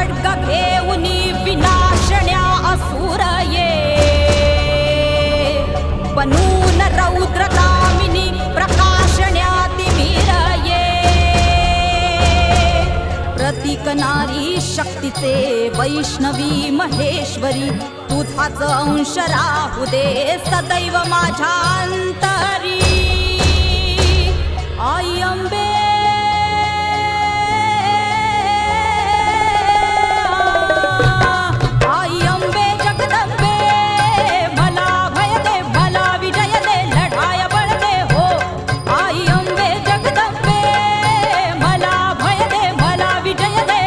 खड्ग घेऊनी विनाशण्या असुर ये बनून रौद्रकामिनी प्रकाशण्या तिमिर ये प्रतीक नारी शक्तीचे वैष्णवी महेश्वरी तुझाच अंश राहू दे सदैव माझ्या अंतरी I am